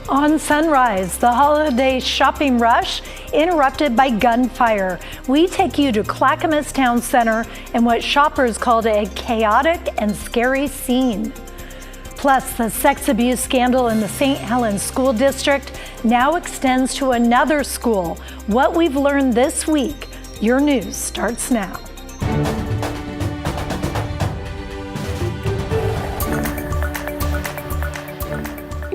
On Sunrise, the holiday shopping rush interrupted by gunfire. We take you to Clackamus Town Center and what shoppers called a chaotic and scary scene. Plus, the sex abuse scandal in the St. Helens School District now extends to another school. What we've learned this week. Your news starts now.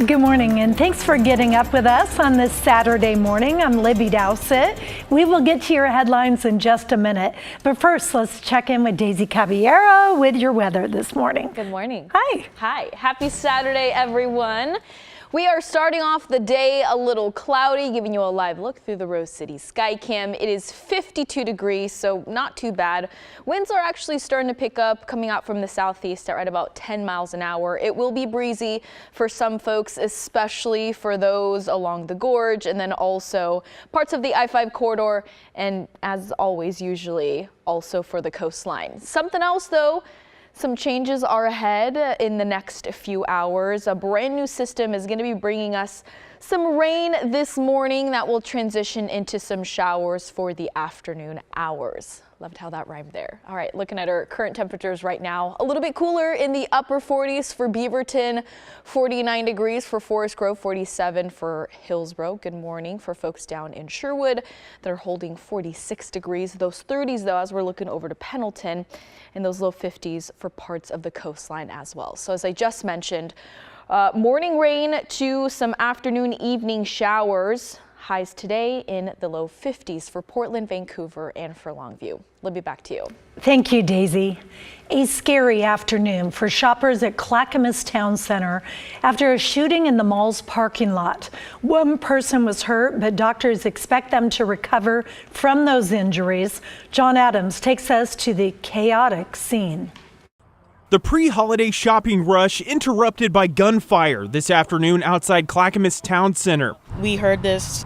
Good morning, and thanks for getting up with us on this Saturday morning. I'm Libby Dowsett. We will get to your headlines in just a minute. But first, let's check in with Daisy Caballero with your weather this morning. Good morning. Hi. Hi. Happy Saturday, everyone. We are starting off the day a little cloudy, giving you a live look through the Rose City Sky Cam. It is 52 degrees, so not too bad. Winds are actually starting to pick up, coming out from the southeast at right about 10 miles an hour. It will be breezy for some folks, especially for those along the gorge, and then also parts of the I-5 corridor, and as always, usually also for the coastline. Something else, though. Some changes are ahead in the next few hours. A brand new system is going to be bringing us some rain this morning that will transition into some showers for the afternoon hours. Loved how that rhymed there. All right, looking at our current temperatures right now, a little bit cooler in the upper 40s for Beaverton, 49 degrees for Forest Grove, 47 for Hillsborough. Good morning for folks down in Sherwood. They're holding 46 degrees. Those 30s, though, as we're looking over to Pendleton, and those low 50s for parts of the coastline as well. So as I just mentioned, morning rain to some afternoon, evening showers. Highs today in the low 50s for Portland, Vancouver, and for Longview. Libby, back to you. Thank you, Daisy. A scary afternoon for shoppers at Clackamus Town Center after a shooting in the mall's parking lot. One person was hurt, but doctors expect them to recover from those injuries. John Adams takes us to the chaotic scene. The pre-holiday shopping rush interrupted by gunfire this afternoon outside Clackamus Town Center. We heard this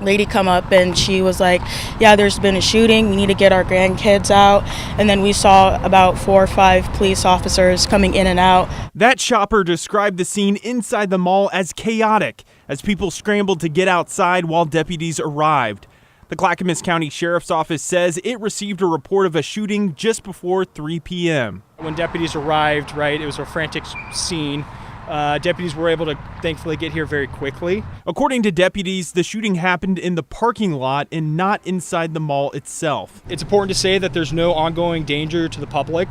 lady come up and she was like, yeah, there's been a shooting. We need to get our grandkids out. And then we saw about 4 or 5 police officers coming in and out. That shopper described the scene inside the mall as chaotic as people scrambled to get outside while deputies arrived. The Clackamus County Sheriff's Office says it received a report of a shooting just before 3 p.m. When deputies arrived, it was a frantic scene. Deputies were able to thankfully get here very quickly. According to deputies, the shooting happened in the parking lot and not inside the mall itself. It's important to say that there's no ongoing danger to the public.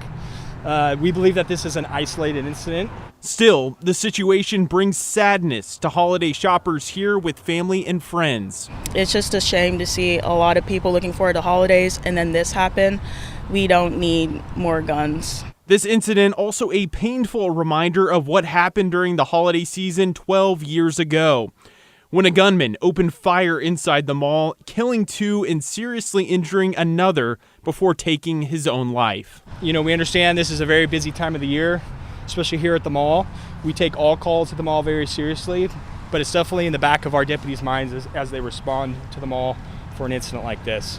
We believe that this is an isolated incident. Still, the situation brings sadness to holiday shoppers here with family and friends. It's just a shame to see a lot of people looking forward to holidays and then this happen. We don't need more guns. This incident also a painful reminder of what happened during the holiday season 12 years ago, when a gunman opened fire inside the mall, killing 2 and seriously injuring another before taking his own life. We understand this is a very busy time of the year, especially here at the mall. We take all calls at the mall very seriously, but it's definitely in the back of our deputies' minds as they respond to the mall for an incident like this.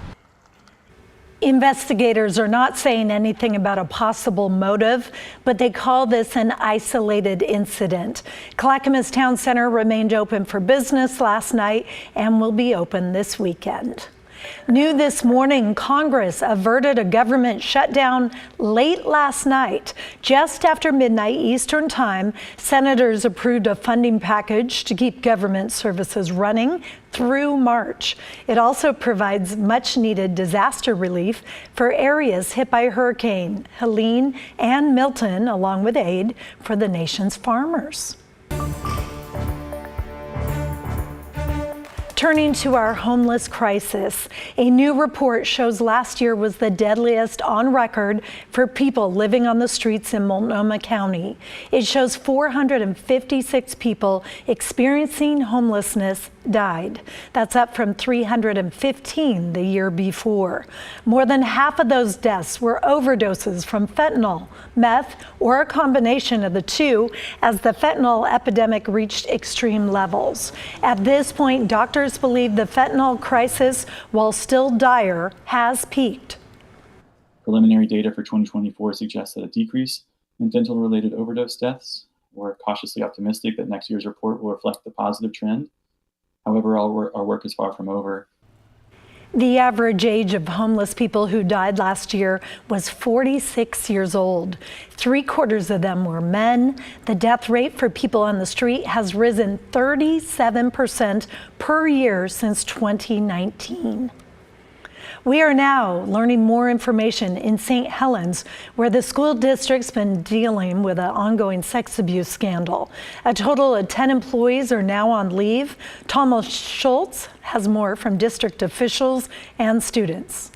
Investigators are not saying anything about a possible motive, but they call this an isolated incident. Clackamus Town Center remained open for business last night and will be open this weekend. New this morning, Congress averted a government shutdown late last night. Just after midnight Eastern Time, senators approved a funding package to keep government services running through March. It also provides much needed disaster relief for areas hit by Hurricane Helene and Milton, along with aid for the nation's farmers. Turning to our homeless crisis, a new report shows last year was the deadliest on record for people living on the streets in Multnomah County. It shows 456 people experiencing homelessness died. That's up from 315 the year before. More than half of those deaths were overdoses from fentanyl, meth, or a combination of the two, as the fentanyl epidemic reached extreme levels. At this point, doctors believe the fentanyl crisis, while still dire, has peaked. Preliminary data for 2024 suggests that a decrease in fentanyl-related overdose deaths we're cautiously optimistic that next year's report will reflect the positive trend. However, our work is far from over. The average age of homeless people who died last year was 46 years old. 3/4 of them were men. The death rate for people on the street has risen 37% per year since 2019. We are now learning more information in St. Helens, where the school district's been dealing with an ongoing sex abuse scandal. A total of 10 employees are now on leave. Thomas Schultz has more from district officials and students.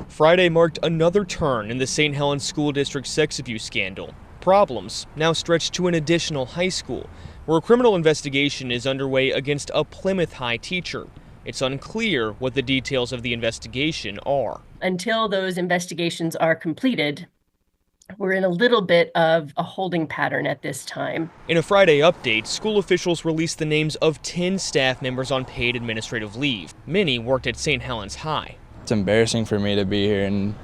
Friday marked another turn in the St. Helens School District sex abuse scandal. Problems now stretch to an additional high school, where a criminal investigation is underway against a Plymouth High teacher. It's unclear what the details of the investigation are. Until those investigations are completed, we're in a little bit of a holding pattern at this time. In a Friday update, school officials released the names of 10 staff members on paid administrative leave. Many worked at St. Helens High. It's embarrassing for me to be here and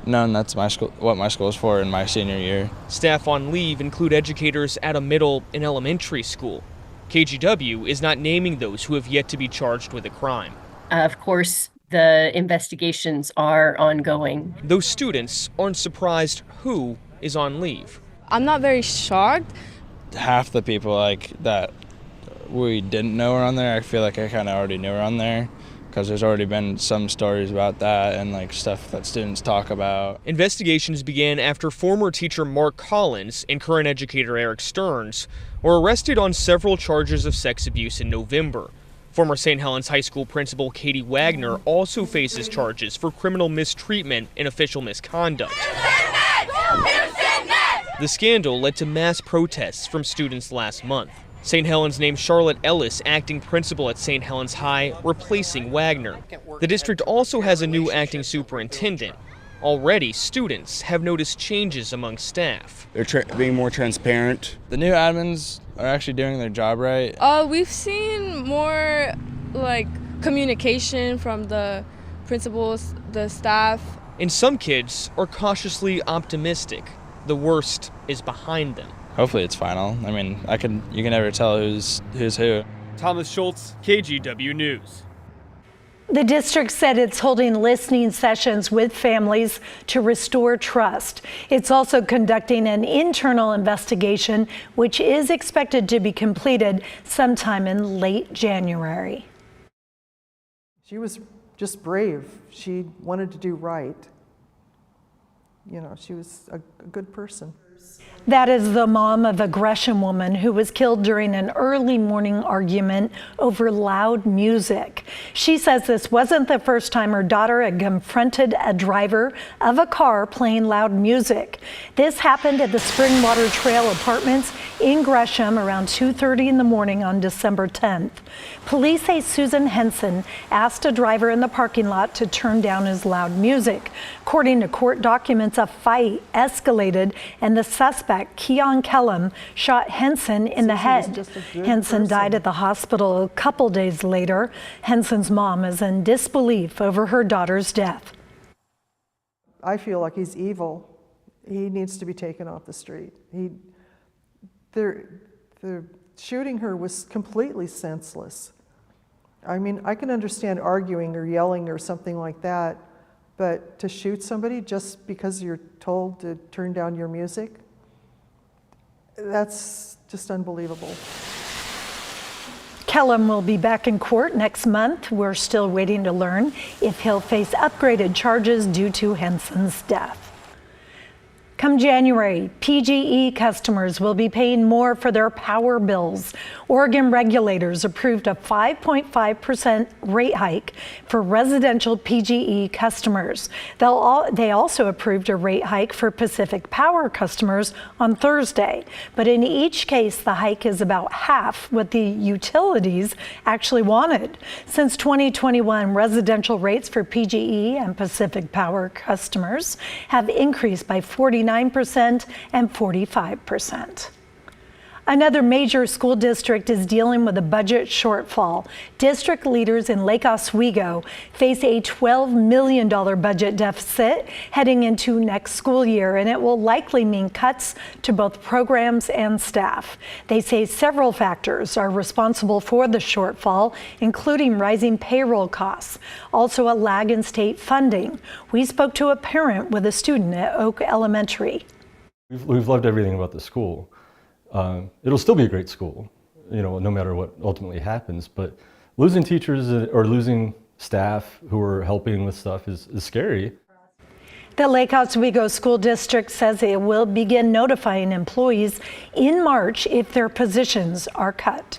knowing that's my school, what my school is for in my senior year. Staff on leave include educators at a middle and elementary school. KGW is not naming those who have yet to be charged with a crime. Of course, the investigations are ongoing. Those students aren't surprised who is on leave. I'm not very shocked. Half the people that we didn't know were on there, I feel like I kind of already knew were on there, because there's already been some stories about that and stuff that students talk about. Investigations began after former teacher Mark Collins and current educator Eric Stearns were arrested on several charges of sex abuse in November. Former St. Helens High School principal Katie Wagner also faces charges for criminal mistreatment and official misconduct. The scandal led to mass protests from students last month. St. Helens named Charlotte Ellis acting principal at St. Helens High, replacing Wagner. The district also has a new acting superintendent. Already, students have noticed changes among staff. They're being more transparent. The new admins are actually doing their job right. We've seen more communication from the principals, the staff. And some kids are cautiously optimistic. The worst is behind them. Hopefully it's final. I mean, you can never tell who's who. Thomas Schultz, KGW News. The district said it's holding listening sessions with families to restore trust. It's also conducting an internal investigation, which is expected to be completed sometime in late January. She was just brave. She wanted to do right. You know, she was a good person. That is the mom of a Gresham woman who was killed during an early morning argument over loud music. She says this wasn't the first time her daughter had confronted a driver of a car playing loud music. This happened at the Springwater Trail Apartments in Gresham around 2:30 in the morning on December 10th. Police say Susan Henson asked a driver in the parking lot to turn down his loud music. According to court documents, a fight escalated and the suspect, Keon Kellum, shot Henson in the head. Henson died at the hospital a couple days later. Henson's mom is in disbelief over her daughter's death. I feel like he's evil. He needs to be taken off the street. The shooting her was completely senseless. I mean, I can understand arguing or yelling or something like that, but to shoot somebody just because you're told to turn down your music, that's just unbelievable. Kellum will be back in court next month. We're still waiting to learn if he'll face upgraded charges due to Henson's death. Come January, PGE customers will be paying more for their power bills. Oregon regulators approved a 5.5% rate hike for residential PGE customers. They also approved a rate hike for Pacific Power customers on Thursday. But in each case, the hike is about half what the utilities actually wanted. Since 2021, residential rates for PGE and Pacific Power customers have increased by 49% and 45%. Another major school district is dealing with a budget shortfall. District leaders in Lake Oswego face a $12 million budget deficit heading into next school year, and it will likely mean cuts to both programs and staff. They say several factors are responsible for the shortfall, including rising payroll costs, also a lag in state funding. We spoke to a parent with a student at Oak Elementary. We've loved everything about the school. It'll still be a great school, no matter what ultimately happens, but losing teachers or losing staff who are helping with stuff is scary. The Lake Oswego School District says it will begin notifying employees in March if their positions are cut.